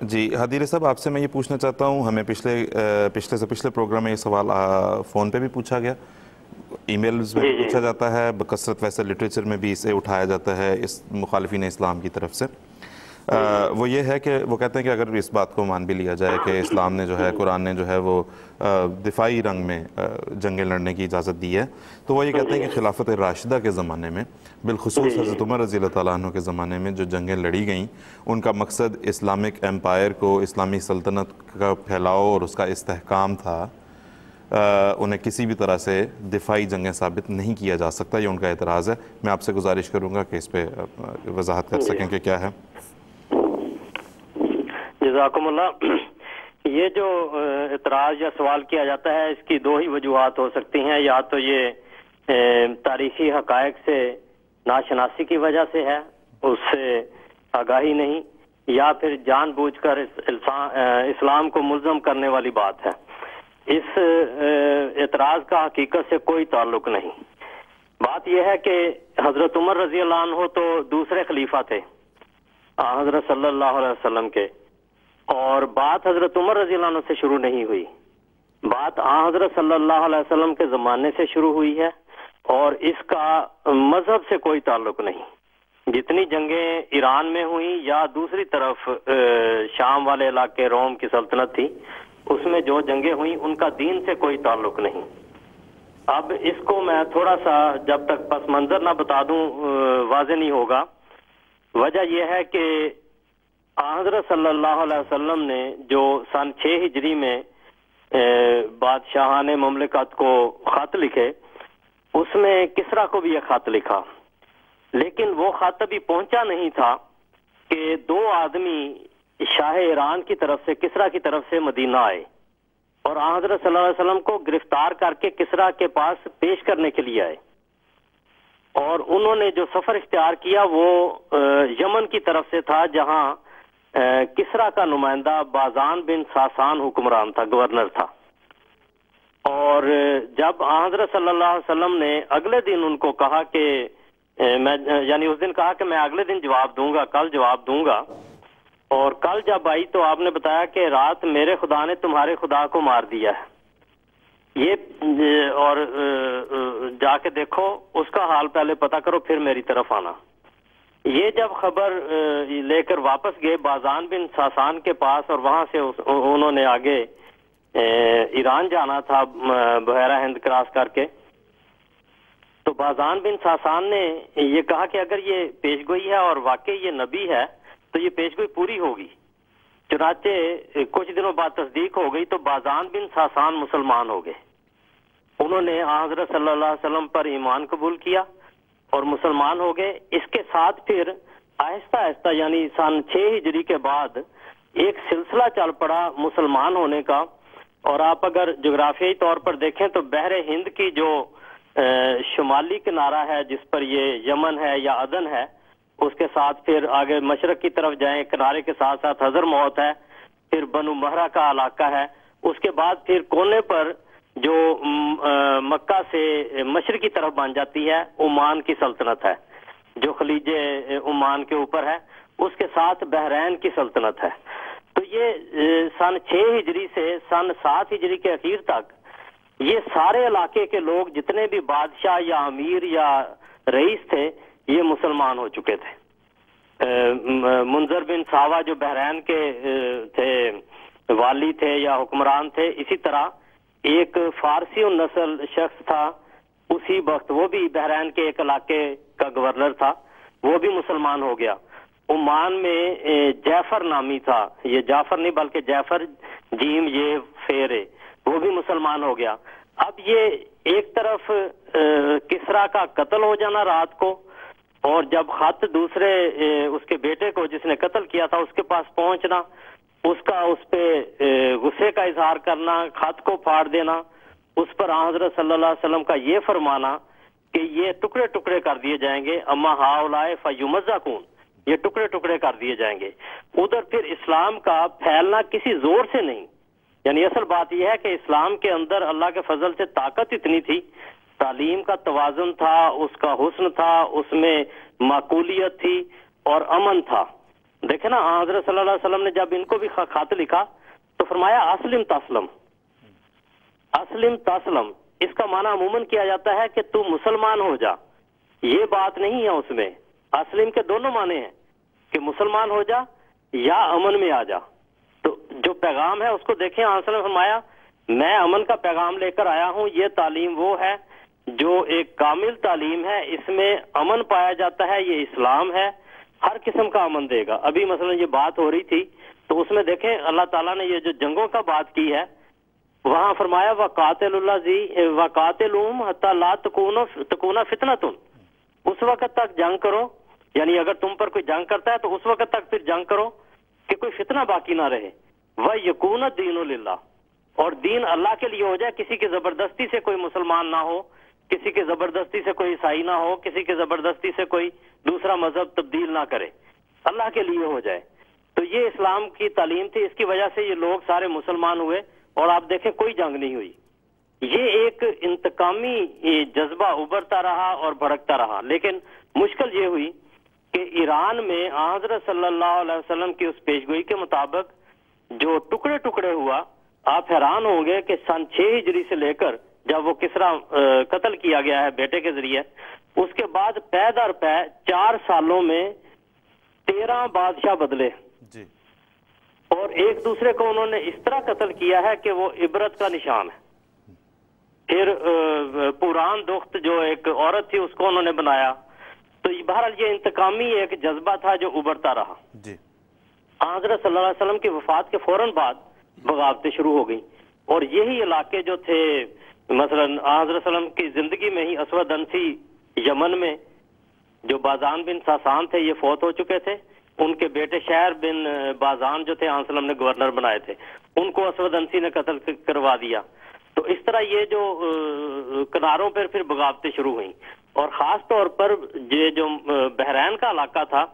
جی حدیر صاحب، آپ سے میں یہ پوچھنا چاہتا ہوں، ہمیں پچھلے سے پچھلے پروگرام میں یہ سوال فون پہ بھی پوچھا گیا، ای میلز میں بھی پوچھا جاتا ہے بکثرت، ویسے لٹریچر میں بھی اسے اٹھایا جاتا ہے اس مخالفین اسلام کی طرف سے۔ وہ یہ ہے کہ وہ کہتے ہیں کہ اگر اس بات کو مان بھی لیا جائے کہ اسلام نے جو ہے، قرآن نے جو ہے وہ دفاعی رنگ میں جنگیں لڑنے کی اجازت دی ہے، تو وہ یہ کہتے ہیں کہ خلافت راشدہ کے زمانے میں، بالخصوص حضرت عمر رضی اللہ تعالیٰ عنہ کے زمانے میں جو جنگیں لڑی گئیں، ان کا مقصد اسلامک ایمپائر کو، اسلامی سلطنت کا پھیلاؤ اور اس کا استحکام تھا۔ انہیں کسی بھی طرح سے دفاعی جنگیں ثابت نہیں کیا جا سکتا، یہ ان کا اعتراض ہے۔ میں آپ سے گزارش کروں گا کہ اس پہ وضاحت کر سکیں کہ کیا ہے۔ جزاکم اللہ۔ یہ جو اعتراض یا سوال کیا جاتا ہے، اس کی دو ہی وجوہات ہو سکتی ہیں، یا تو یہ تاریخی حقائق سے ناشناسی کی وجہ سے ہے، اس سے آگاہی نہیں، یا پھر جان بوجھ کر اسلام کو ملزم کرنے والی بات ہے۔ اس اعتراض کا حقیقت سے کوئی تعلق نہیں۔ بات یہ ہے کہ حضرت عمر رضی اللہ عنہ تو دوسرے خلیفہ تھے حضرت صلی اللہ علیہ وسلم کے، اور بات حضرت عمر رضی اللہ عنہ سے شروع نہیں ہوئی، بات حضرت صلی اللہ علیہ وسلم کے زمانے سے شروع ہوئی ہے، اور اس کا مذہب سے کوئی تعلق نہیں۔ جتنی جنگیں ایران میں ہوئیں یا دوسری طرف شام والے علاقے روم کی سلطنت تھی، اس میں جو جنگیں ہوئیں ان کا دین سے کوئی تعلق نہیں۔ اب اس کو میں تھوڑا سا جب تک پس منظر نہ بتا دوں واضح نہیں ہوگا۔ وجہ یہ ہے کہ حضرت صلی اللہ علیہ وسلم نے جو سن 6 ہجری میں بادشاہان مملکت کو خط لکھے، اس میں کسریٰ کو بھی ایک خط لکھا، لیکن وہ خط ابھی پہنچا نہیں تھا کہ 2 آدمی شاہ ایران کی طرف سے، کسریٰ کی طرف سے مدینہ آئے اور حضرت صلی اللہ علیہ وسلم کو گرفتار کر کے کسریٰ کے پاس پیش کرنے کے لیے آئے، اور انہوں نے جو سفر اختیار کیا وہ یمن کی طرف سے تھا، جہاں کسریٰ کا نمائندہ بازان بن ساسان حکمران تھا، گورنر تھا۔ اور جب حضرت صلی اللہ علیہ وسلم نے اگلے دن ان کو کہا کہ یعنی اس دن کہا کہ میں اگلے دن جواب دوں گا، کل جواب دوں گا، اور کل جب آئی تو آپ نے بتایا کہ رات میرے خدا نے تمہارے خدا کو مار دیا ہے، یہ اور جا کے دیکھو، اس کا حال پہلے پتہ کرو پھر میری طرف آنا۔ یہ جب خبر لے کر واپس گئے بازان بن ساسان کے پاس، اور وہاں سے انہوں نے آگے ایران جانا تھا بحیرہ ہند کراس کر کے، تو بازان بن ساسان نے یہ کہا کہ اگر یہ پیشگوئی ہے اور واقعی یہ نبی ہے تو یہ پیشگوئی پوری ہوگی۔ چنانچہ کچھ دنوں بعد تصدیق ہو گئی تو بازان بن ساسان مسلمان ہو گئے، انہوں نے حضرت صلی اللہ علیہ وسلم پر ایمان قبول کیا اور مسلمان ہو گئے۔ اس کے ساتھ پھر آہستہ آہستہ یعنی سن 6 ہجری کے بعد ایک سلسلہ چل پڑا مسلمان ہونے کا، اور آپ اگر جغرافیائی طور پر دیکھیں تو بحر ہند کی جو شمالی کنارہ ہے جس پر یہ یمن ہے یا عدن ہے، اس کے ساتھ پھر آگے مشرق کی طرف جائیں، کنارے کے ساتھ ساتھ حضرموت ہے، پھر بنو مہرہ کا علاقہ ہے، اس کے بعد پھر کونے پر جو مکہ سے مشرقی طرف بن جاتی ہے عمان کی سلطنت ہے، جو خلیج عمان کے اوپر ہے، اس کے ساتھ بحرین کی سلطنت ہے۔ تو یہ سن 6 ہجری سے سن 7 ہجری کے اخیر تک یہ سارے علاقے کے لوگ جتنے بھی بادشاہ یا امیر یا رئیس تھے یہ مسلمان ہو چکے تھے۔ منظر بن ساوا جو بحرین کے تھے والی تھے یا حکمران تھے، اسی طرح ایک فارسی النسل شخص تھا اسی وقت، وہ بھی بحرین کے ایک علاقے کا گورنر تھا، وہ بھی مسلمان ہو گیا۔ عمان میں جعفر نامی تھا، یہ جعفر نہیں بلکہ جعفر جیم یہ فیرے، وہ بھی مسلمان ہو گیا۔ اب یہ ایک طرف کسریٰ کا قتل ہو جانا رات کو، اور جب خط دوسرے اس کے بیٹے کو جس نے قتل کیا تھا اس کے پاس پہنچنا، اس کا اس پہ غصے کا اظہار کرنا، خط کو پھاڑ دینا، اس پر حضرت صلی اللہ علیہ وسلم کا یہ فرمانا کہ یہ ٹکڑے ٹکڑے کر دیے جائیں گے، اما ہاؤلائے فیمزقون، یہ ٹکڑے ٹکڑے کر دیے جائیں گے۔ ادھر پھر اسلام کا پھیلنا کسی زور سے نہیں، یعنی اصل بات یہ ہے کہ اسلام کے اندر اللہ کے فضل سے طاقت اتنی تھی، تعلیم کا توازن تھا، اس کا حسن تھا، اس میں معقولیت تھی اور امن تھا، دیکھیں نا حضرت صلی اللہ علیہ وسلم نے جب ان کو بھی خط لکھا تو فرمایا اسلم تسلم، اسلم تسلم، اس کا معنی عموماً کیا جاتا ہے کہ تو مسلمان ہو جا، یہ بات نہیں ہے اس میں۔ اسلم کے دونوں معنی ہیں کہ مسلمان ہو جا یا امن میں آ جا۔ تو جو پیغام ہے اس کو دیکھیں، آنسر نے فرمایا میں امن کا پیغام لے کر آیا ہوں، یہ تعلیم وہ ہے جو ایک کامل تعلیم ہے، اس میں امن پایا جاتا ہے، یہ اسلام ہے، ہر قسم کا امن دے گا۔ ابھی مثلا یہ بات ہو رہی تھی تو اس میں دیکھیں اللہ تعالیٰ نے یہ جو جنگوں کا بات کی ہے وہاں فرمایا وَقَاتِلُ الَّذِي وَقَاتِلُهُمْ حَتَّى لَا تَكُونَ فِتْنَةٌ، اس وقت تک جنگ کرو، یعنی اگر تم پر کوئی جنگ کرتا ہے تو اس وقت تک پھر جنگ کرو کہ کوئی فتنہ باقی نہ رہے، وَيَكُونَ الدِّينُ لِلَّهِ، اور دین اللہ کے لیے ہو جائے، کسی کی زبردستی سے کوئی مسلمان نہ ہو، کسی کی زبردستی سے کوئی عیسائی نہ ہو، کسی کی زبردستی سے کوئی دوسرا مذہب تبدیل نہ کرے، اللہ کے لیے ہو جائے۔ تو یہ اسلام کی تعلیم تھی، اس کی وجہ سے یہ لوگ سارے مسلمان ہوئے اور آپ دیکھیں کوئی جنگ نہیں ہوئی۔ یہ ایک انتقامی جذبہ ابھرتا رہا اور بھڑکتا رہا، لیکن مشکل یہ ہوئی کہ ایران میں حضرت صلی اللہ علیہ وسلم کی اس پیشگوئی کے مطابق جو ٹکڑے ٹکڑے ہوا، آپ حیران ہوں گے کہ سن 6 ہجری سے لے کر جب وہ کسرا قتل کیا گیا ہے بیٹے کے ذریعے، اس کے بعد پے در پے 4 سالوں میں 13 بادشاہ بدلے جی، اور ایک دوسرے کو انہوں نے اس طرح قتل کیا ہے کہ وہ عبرت کا نشان ہے۔ پھر پوران دخت جو ایک عورت تھی اس کو انہوں نے بنایا۔ تو بہرحال یہ انتقامی ایک جذبہ تھا جو ابھرتا رہا۔ جی، حضرت صلی اللہ علیہ وسلم کی وفات کے فوراً بعد بغاوتیں شروع ہو گئیں، اور یہی علاقے جو تھے مثلا حضرت صلی اللہ علیہ وسلم کی زندگی میں ہی اسود انسی یمن میں جو بازان بن ساسان تھے یہ فوت ہو چکے تھے، ان کے بیٹے شہر بن بازان جو تھے حضرت صلی اللہ علیہ وسلم نے گورنر بنائے تھے، ان کو اسود انسی نے قتل کروا دیا۔ تو اس طرح یہ جو کناروں پر پھر بغاوتیں شروع ہوئیں، اور خاص طور پر یہ جو بحرین کا علاقہ تھا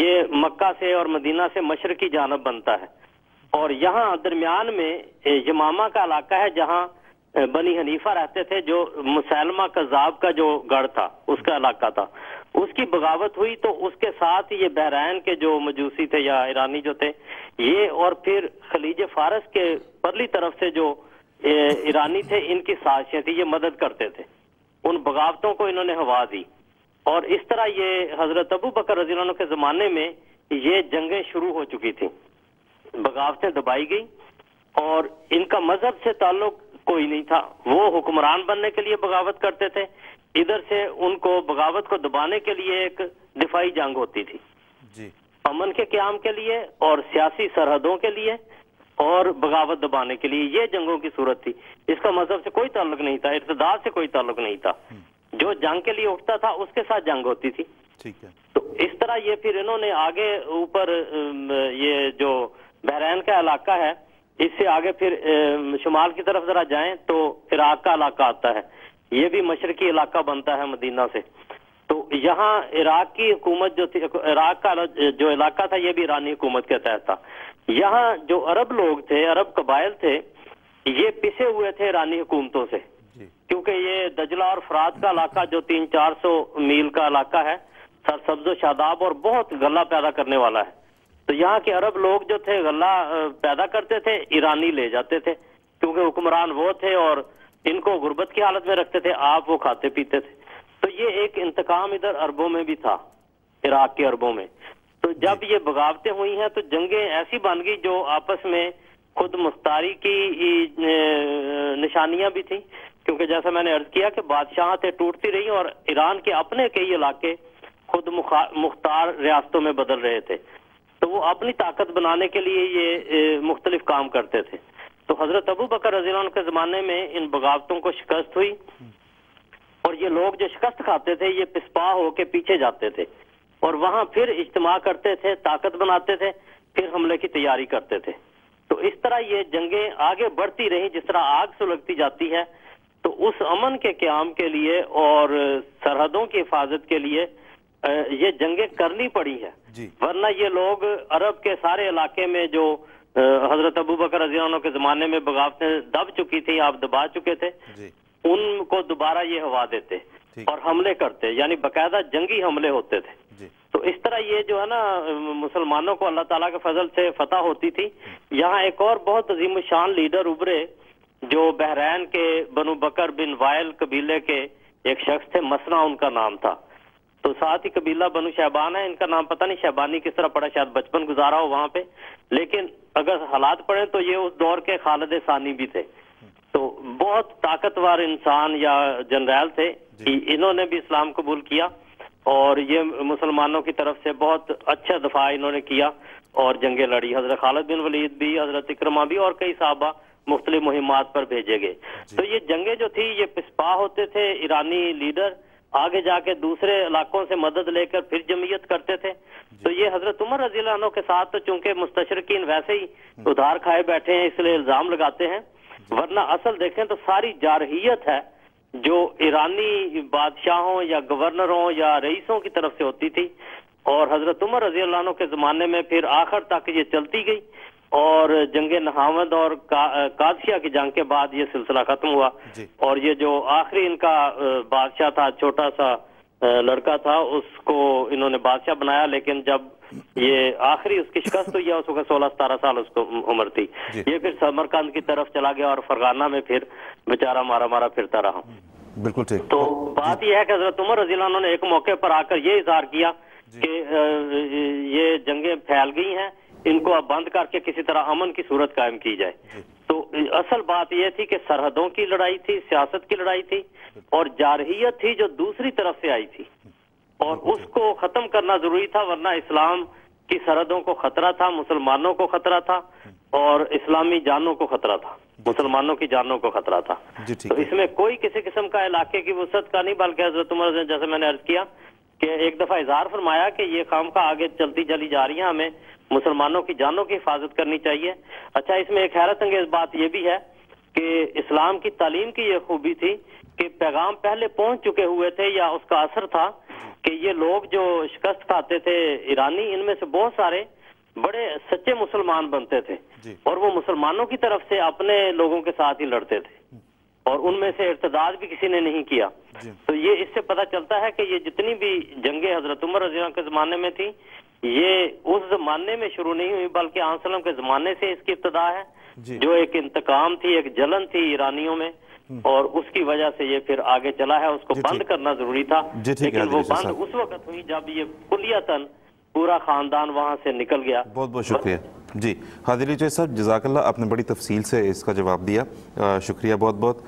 یہ مکہ سے اور مدینہ سے مشرقی جانب بنتا ہے، اور یہاں درمیان میں یمامہ کا علاقہ ہے جہاں بنی حنیفہ رہتے تھے، جو مسلمہ کذاب کا جو گڑھ تھا اس کا علاقہ تھا، اس کی بغاوت ہوئی تو اس کے ساتھ یہ بحرین کے جو مجوسی تھے یا ایرانی جو تھے یہ، اور پھر خلیج فارس کے پرلی طرف سے جو ایرانی تھے ان کی سازشیں تھی، یہ مدد کرتے تھے، ان بغاوتوں کو انہوں نے ہوا دی، اور اس طرح یہ حضرت ابو بکر رضی اللہ عنہ کے زمانے میں یہ جنگیں شروع ہو چکی تھیں، بغاوتیں دبائی گئی، اور ان کا مذہب سے تعلق کوئی نہیں تھا، وہ حکمران بننے کے لیے بغاوت کرتے تھے، ادھر سے ان کو بغاوت کو دبانے کے لیے ایک دفاعی جنگ ہوتی تھی، جی، امن کے قیام کے لیے اور سیاسی سرحدوں کے لیے اور بغاوت دبانے کے لیے، یہ جنگوں کی صورت تھی۔ اس کا مذہب سے کوئی تعلق نہیں تھا، ارتداد سے کوئی تعلق نہیں تھا، جو جنگ کے لیے اٹھتا تھا اس کے ساتھ جنگ ہوتی تھی۔ ٹھیک ہے، تو اس طرح یہ پھر انہوں نے آگے اوپر یہ جو بحرین کا علاقہ ہے اس سے آگے پھر شمال کی طرف ذرا جائیں تو عراق کا علاقہ آتا ہے، یہ بھی مشرقی علاقہ بنتا ہے مدینہ سے۔ تو یہاں عراق کی حکومت جو تھی، عراق کا جو علاقہ تھا یہ بھی ایرانی حکومت کے تحت تھا۔ یہاں جو عرب لوگ تھے، عرب قبائل تھے، یہ پسے ہوئے تھے ایرانی حکومتوں سے، کیونکہ یہ دجلہ اور فرات کا علاقہ جو 300-400 میل کا علاقہ ہے، سرسبز و شاداب اور بہت غلہ پیدا کرنے والا ہے، تو یہاں کے عرب لوگ جو تھے غلہ پیدا کرتے تھے، ایرانی لے جاتے تھے، کیونکہ حکمران وہ تھے اور ان کو غربت کی حالت میں رکھتے تھے، آپ وہ کھاتے پیتے تھے۔ تو یہ ایک انتقام ادھر عربوں میں بھی تھا، عراق کے عربوں میں۔ تو جب یہ بغاوتیں ہوئی ہیں تو جنگیں ایسی بن گئی جو آپس میں خود مختاری کی نشانیاں بھی تھیں، کیونکہ جیسا میں نے عرض کیا کہ بادشاہتیں ٹوٹتی رہی اور ایران کے اپنے کئی علاقے خود مختار ریاستوں میں بدل رہے تھے، تو وہ اپنی طاقت بنانے کے لیے یہ مختلف کام کرتے تھے۔ تو حضرت ابو بکر رضی اللہ عنہ کے زمانے میں ان بغاوتوں کو شکست ہوئی، اور یہ لوگ جو شکست کھاتے تھے یہ پسپا ہو کے پیچھے جاتے تھے اور وہاں پھر اجتماع کرتے تھے، طاقت بناتے تھے، پھر حملے کی تیاری کرتے تھے۔ تو اس طرح یہ جنگیں آگے بڑھتی رہیں، جس طرح آگ سلگتی جاتی ہے، تو اس امن کے قیام کے لیے اور سرحدوں کی حفاظت کے لیے یہ جنگیں کرنی پڑی ہے، ورنہ یہ لوگ عرب کے سارے علاقے میں جو حضرت ابو بکر رضی اللہ عنہ کے زمانے میں بغاوتیں دب چکی تھی، آپ دبا چکے تھے، ان کو دوبارہ یہ ہوا دیتے اور حملے کرتے، یعنی باقاعدہ جنگی حملے ہوتے تھے۔ تو اس طرح یہ جو ہے نا مسلمانوں کو اللہ تعالیٰ کے فضل سے فتح ہوتی تھی. یہاں ایک اور بہت عظیم الشان لیڈر ابھرے جو بحرین کے بنو بکر بن وائل قبیلے کے ایک شخص تھے, مسنا ان کا نام تھا. تو ساتھ ہی قبیلہ بنو شیبان ہے, ان کا نام پتہ نہیں شیبانی کس طرح پڑا, شاید بچپن گزارا ہو وہاں پہ, لیکن اگر حالات پڑھیں تو یہ اس دور کے خالد ثانی بھی تھے. تو بہت طاقتور انسان یا جنرل تھے, انہوں نے بھی اسلام قبول کیا اور یہ مسلمانوں کی طرف سے بہت اچھا دفاع انہوں نے کیا اور جنگیں لڑی. حضرت خالد بن ولید بھی, حضرت اکرمہ بھی اور کئی صحابہ مختلف مہمات پر بھیجے گئے. تو یہ جنگیں جو تھی یہ پسپا ہوتے تھے, ایرانی لیڈر آگے جا کے دوسرے علاقوں سے مدد لے کر پھر جمعیت کرتے تھے. تو یہ حضرت عمر رضی اللہ عنہ کے ساتھ تو چونکہ مستشرقین ویسے ہی ادھار کھائے بیٹھے ہیں اس لیے الزام لگاتے ہیں, ورنہ اصل دیکھیں تو ساری جارحیت ہے جو ایرانی بادشاہوں یا گورنروں یا رئیسوں کی طرف سے ہوتی تھی, اور حضرت عمر رضی اللہ عنہ کے زمانے میں پھر آخر تک یہ چلتی گئی اور جنگ نہاوند اور قادسیہ کی جنگ کے بعد یہ سلسلہ ختم ہوا. اور یہ جو آخری ان کا بادشاہ تھا, چھوٹا سا لڑکا تھا, اس کو انہوں نے بادشاہ بنایا, لیکن جب یہ آخری اس کی شکست ہوئی ہے اس وقت 16-17 سال اس کو عمر تھی. یہ پھر سمرقند کی طرف چلا گیا اور فرغانہ میں پھر بیچارہ مارا پھرتا رہا. بالکل ٹھیک. تو بات یہ ہے کہ حضرت عمر رضی اللہ عنہ نے ایک موقع پر آ کر یہ اظہار کیا کہ یہ جنگیں پھیل گئی ہیں, ان کو اب بند کر کے کسی طرح امن کی صورت قائم کی جائے. تو اصل بات یہ تھی کہ سرحدوں کی لڑائی تھی, سیاست کی لڑائی تھی, اور جارحیت تھی جو دوسری طرف سے آئی تھی, اور اس کو ختم کرنا ضروری تھا, ورنہ اسلام کی سرحدوں کو خطرہ تھا, مسلمانوں کو خطرہ تھا, اور اسلامی جانوں کو خطرہ تھا, مسلمانوں کی جانوں کو خطرہ تھا. تو اس میں کوئی کسی قسم کا علاقے کی وسعت کا نہیں, بلکہ حضرت عمر نے جیسے میں نے عرض کیا کہ ایک دفعہ اظہار فرمایا کہ یہ خامخواہ آگے چلتی چلی جا رہی ہیں, ہمیں مسلمانوں کی جانوں کی حفاظت کرنی چاہیے. اچھا, اس میں ایک حیرت انگیز بات یہ بھی ہے کہ اسلام کی تعلیم کی یہ خوبی تھی کہ پیغام پہلے پہنچ چکے ہوئے تھے, یا اس کا اثر تھا کہ یہ لوگ جو شکست کھاتے تھے ایرانی, ان میں سے بہت سارے بڑے سچے مسلمان بنتے تھے, اور وہ مسلمانوں کی طرف سے اپنے لوگوں کے ساتھ ہی لڑتے تھے, اور ان میں سے ارتداد بھی کسی نے نہیں کیا. تو یہ اس سے پتہ چلتا ہے کہ یہ جتنی بھی جنگیں حضرت عمر رضی اللہ عنہ کے زمانے میں تھی, یہ اس زمانے میں شروع نہیں ہوئی, بلکہ آن صلی اللہ علیہ وسلم کے زمانے سے اس کی ابتدا ہے, جو ایک انتقام تھی, ایک جلن تھی ایرانیوں میں, اور اس کی وجہ سے یہ پھر آگے چلا ہے. اس کو بند کرنا ضروری تھا, لیکن وہ بند اس وقت ہوئی جب یہ کلیتاً پورا خاندان وہاں سے نکل گیا. بہت بہت شکریہ. جی حاضر صاحب, جزاک اللہ, آپ نے بڑی تفصیل سے اس کا جواب دیا, شکریہ بہت بہت.